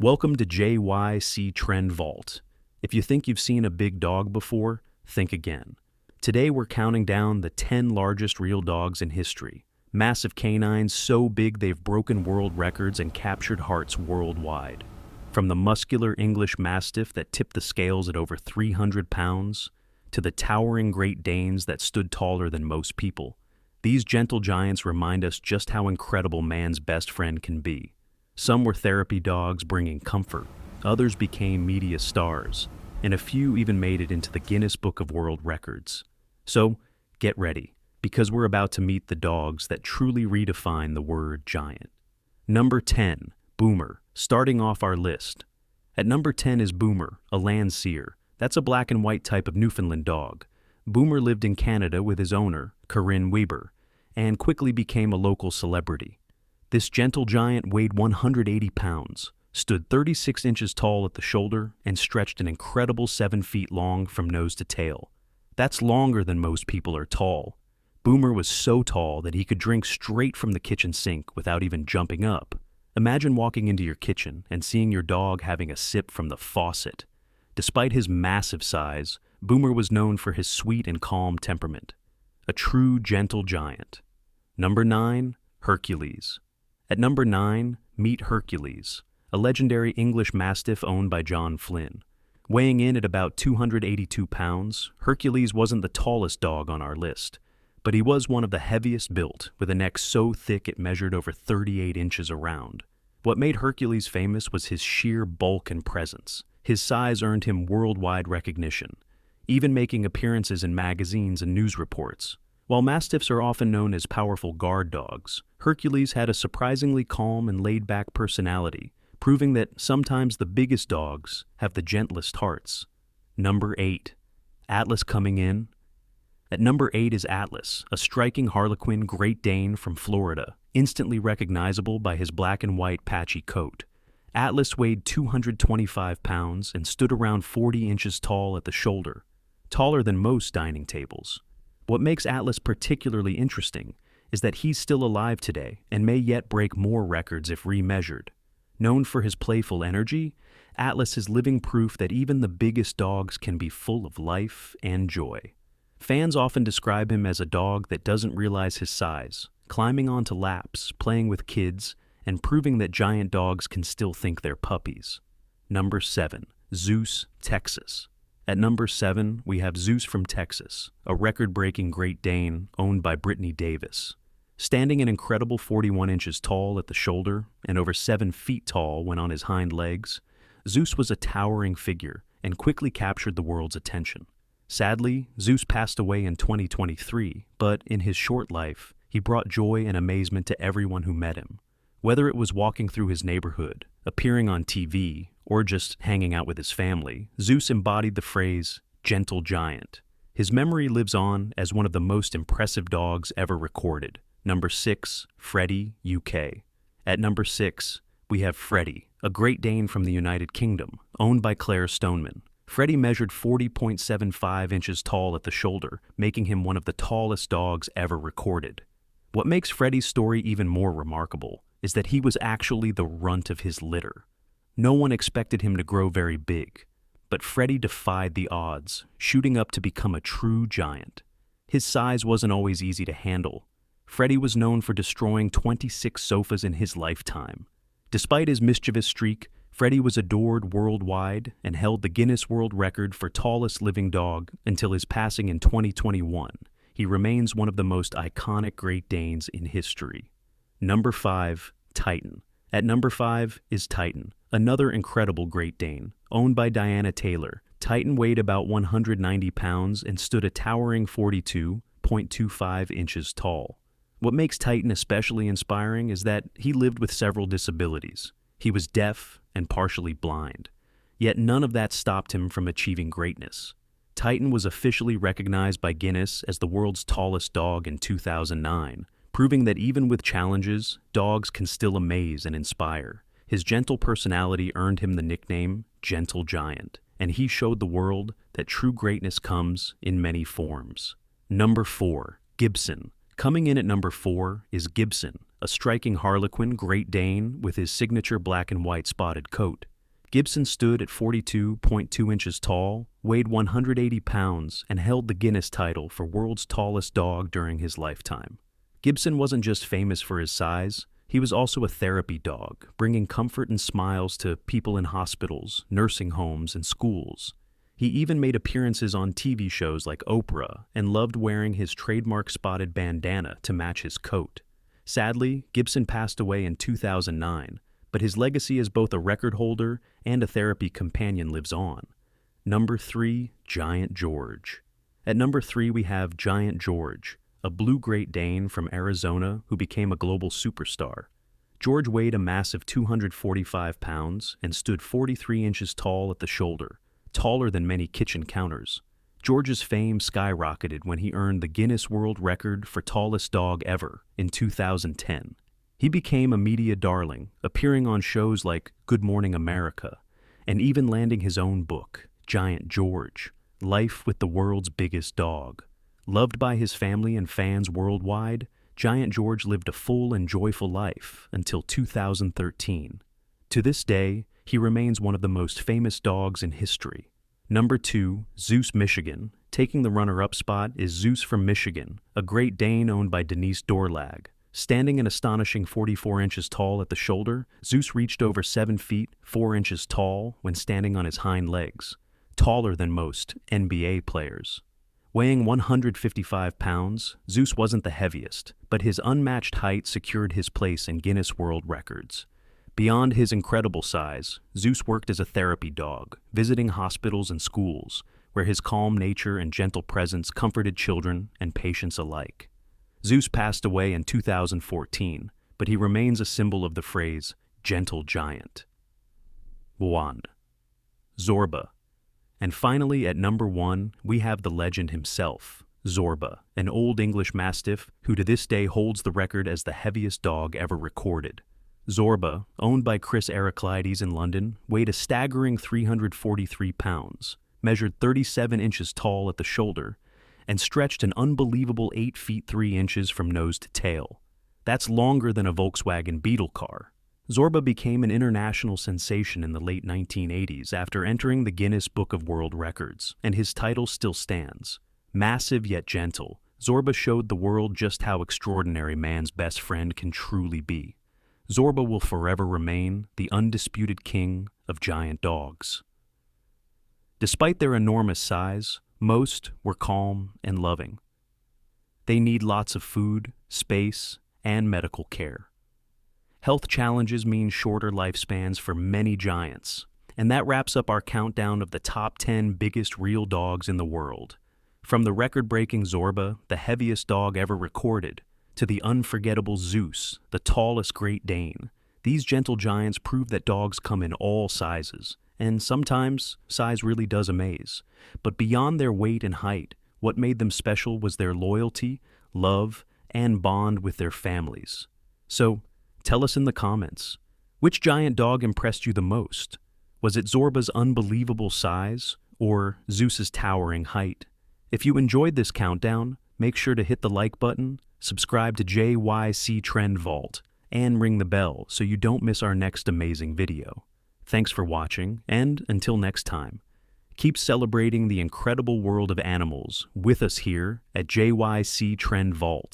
Welcome to JYC Trend Vault. If you think you've seen a big dog before, think again. Today we're counting down the 10 largest real dogs in history. Massive canines so big they've broken world records and captured hearts worldwide. From the muscular English Mastiff that tipped the scales at over 300 pounds, to the towering Great Danes that stood taller than most people. These gentle giants remind us just how incredible man's best friend can be. Some were therapy dogs bringing comfort, others became media stars, and a few even made it into the Guinness Book of World Records. So, get ready, because we're about to meet the dogs that truly redefine the word giant. Number 10, Boomer, starting off our list. At number 10 is Boomer, a Landseer. That's a black and white type of Newfoundland dog. Boomer lived in Canada with his owner, Corinne Weber, and quickly became a local celebrity. This gentle giant weighed 180 pounds, stood 36 inches tall at the shoulder, and stretched an incredible 7 feet long from nose to tail. That's longer than most people are tall. Boomer was so tall that he could drink straight from the kitchen sink without even jumping up. Imagine walking into your kitchen and seeing your dog having a sip from the faucet. Despite his massive size, Boomer was known for his sweet and calm temperament. A true gentle giant. Number 9, Hercules. At number 9, meet Hercules, a legendary English Mastiff owned by John Flynn. Weighing in at about 282 pounds, Hercules wasn't the tallest dog on our list, but he was one of the heaviest built, with a neck so thick it measured over 38 inches around. What made Hercules famous was his sheer bulk and presence. His size earned him worldwide recognition, even making appearances in magazines and news reports. While Mastiffs are often known as powerful guard dogs, Hercules had a surprisingly calm and laid-back personality, proving that sometimes the biggest dogs have the gentlest hearts. Number 8. Atlas coming in. At number 8 is Atlas, a striking Harlequin Great Dane from Florida, instantly recognizable by his black and white patchy coat. Atlas weighed 225 pounds and stood around 40 inches tall at the shoulder, taller than most dining tables. What makes Atlas particularly interesting is that he's still alive today and may yet break more records if remeasured. Known for his playful energy, Atlas is living proof that even the biggest dogs can be full of life and joy. Fans often describe him as a dog that doesn't realize his size, climbing onto laps, playing with kids, and proving that giant dogs can still think they're puppies. Number 7, Zeus, Texas. At number 7, we have Zeus from Texas, a record-breaking Great Dane owned by Brittany Davis. Standing an incredible 41 inches tall at the shoulder and over 7 feet tall when on his hind legs, Zeus was a towering figure and quickly captured the world's attention. Sadly, Zeus passed away in 2023, but in his short life, he brought joy and amazement to everyone who met him. Whether it was walking through his neighborhood, appearing on TV, or just hanging out with his family, Zeus embodied the phrase, gentle giant. His memory lives on as one of the most impressive dogs ever recorded. Number 6, Freddy, UK. At number 6, we have Freddy, a Great Dane from the United Kingdom, owned by Claire Stoneman. Freddy measured 40.75 inches tall at the shoulder, making him one of the tallest dogs ever recorded. What makes Freddy's story even more remarkable is that he was actually the runt of his litter. No one expected him to grow very big, but Freddy defied the odds, shooting up to become a true giant. His size wasn't always easy to handle. Freddy was known for destroying 26 sofas in his lifetime. Despite his mischievous streak, Freddy was adored worldwide and held the Guinness World Record for tallest living dog until his passing in 2021. He remains one of the most iconic Great Danes in history. Number 5, Titan. At number 5 is Titan, another incredible Great Dane. Owned by Diana Taylor, Titan weighed about 190 pounds and stood a towering 42.25 inches tall. What makes Titan especially inspiring is that he lived with several disabilities. He was deaf and partially blind, yet none of that stopped him from achieving greatness. Titan was officially recognized by Guinness as the world's tallest dog in 2009, proving that even with challenges, dogs can still amaze and inspire. His gentle personality earned him the nickname Gentle Giant, and he showed the world that true greatness comes in many forms. Number 4, Gibson. Coming in at number 4 is Gibson, a striking Harlequin Great Dane with his signature black and white spotted coat. Gibson stood at 42.2 inches tall, weighed 180 pounds, and held the Guinness title for world's tallest dog during his lifetime. Gibson wasn't just famous for his size, he was also a therapy dog, bringing comfort and smiles to people in hospitals, nursing homes, and schools. He even made appearances on TV shows like Oprah and loved wearing his trademark spotted bandana to match his coat. Sadly, Gibson passed away in 2009, but his legacy as both a record holder and a therapy companion lives on. Number 3, Giant George. At number 3 we have Giant George, a blue Great Dane from Arizona who became a global superstar. George weighed a massive 245 pounds and stood 43 inches tall at the shoulder, taller than many kitchen counters. George's fame skyrocketed when he earned the Guinness World Record for tallest dog ever in 2010. He became a media darling, appearing on shows like Good Morning America, and even landing his own book, Giant George, Life with the World's Biggest Dog. Loved by his family and fans worldwide, Giant George lived a full and joyful life until 2013. To this day, he remains one of the most famous dogs in history. Number 2, Zeus, Michigan. Taking the runner-up spot is Zeus from Michigan, a Great Dane owned by Denise Dorlag. Standing an astonishing 44 inches tall at the shoulder, Zeus reached over 7 feet, 4 inches tall when standing on his hind legs, taller than most NBA players. Weighing 155 pounds, Zeus wasn't the heaviest, but his unmatched height secured his place in Guinness World Records. Beyond his incredible size, Zeus worked as a therapy dog, visiting hospitals and schools, where his calm nature and gentle presence comforted children and patients alike. Zeus passed away in 2014, but he remains a symbol of the phrase, gentle giant. 1. Zorba. And finally, at number 1, we have the legend himself, Zorba, an Old English Mastiff who to this day holds the record as the heaviest dog ever recorded. Zorba, owned by Chris Hercules in London, weighed a staggering 343 pounds, measured 37 inches tall at the shoulder, and stretched an unbelievable 8 feet 3 inches from nose to tail. That's longer than a Volkswagen Beetle car. Zorba became an international sensation in the late 1980s after entering the Guinness Book of World Records, and his title still stands. Massive yet gentle, Zorba showed the world just how extraordinary man's best friend can truly be. Zorba will forever remain the undisputed king of giant dogs. Despite their enormous size, most were calm and loving. They need lots of food, space, and medical care. Health challenges mean shorter lifespans for many giants, and that wraps up our countdown of the top 10 biggest real dogs in the world. From the record-breaking Zorba, the heaviest dog ever recorded, to the unforgettable Zeus, the tallest Great Dane, these gentle giants prove that dogs come in all sizes, and sometimes size really does amaze. But beyond their weight and height, what made them special was their loyalty, love, and bond with their families. So, tell us in the comments, which giant dog impressed you the most? Was it Zorba's unbelievable size, or Zeus's towering height? If you enjoyed this countdown, make sure to hit the like button, subscribe to JYC Trend Vault, and ring the bell so you don't miss our next amazing video. Thanks for watching, and until next time, keep celebrating the incredible world of animals with us here at JYC Trend Vault.